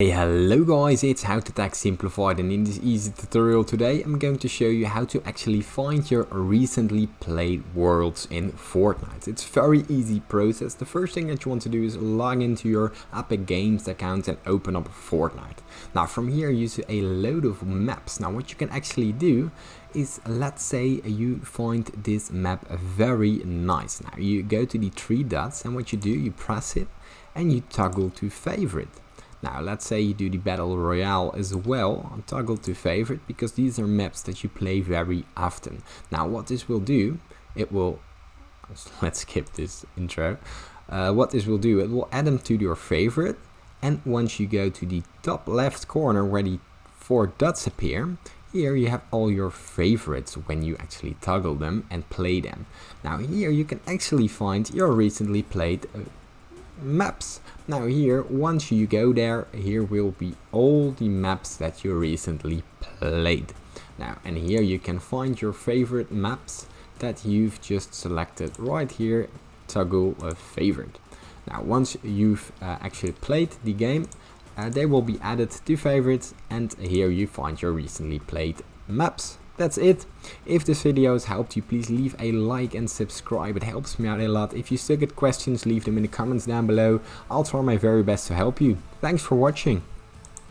Hey, hello guys, it's How to Tech Simplified, and in this easy tutorial today I'm going to show you how to actually find your recently played worlds in Fortnite. It's a very easy process. The first thing that you want to do is log into your Epic Games account and open up Fortnite. Now from here you see a load of maps. Now what you can actually do is, let's say you find this map very nice. Now you go to the three dots and what you do, you press it and you toggle to favorite. Now let's say you do the Battle Royale as well, toggle to favorite, because these are maps that you play very often. Now what this will do, it will, let's skip this intro, what this will do, it will add them to your favorite, and once you go to the top left corner where the four dots appear, here you have all your favorites when you actually toggle them and play them. Now here you can actually find your recently played maps. Now here, once you go there, here will be all the maps that you recently played. Now, and here you can find your favorite maps that you've just selected right here, toggle a favorite. Now once you've actually played the game, they will be added to favorites, and here you find your recently played maps. That's it. If this video has helped you, please leave a like and subscribe. It helps me out a lot. If you still get questions, leave them in the comments down below. I'll try my very best to help you. Thanks for watching.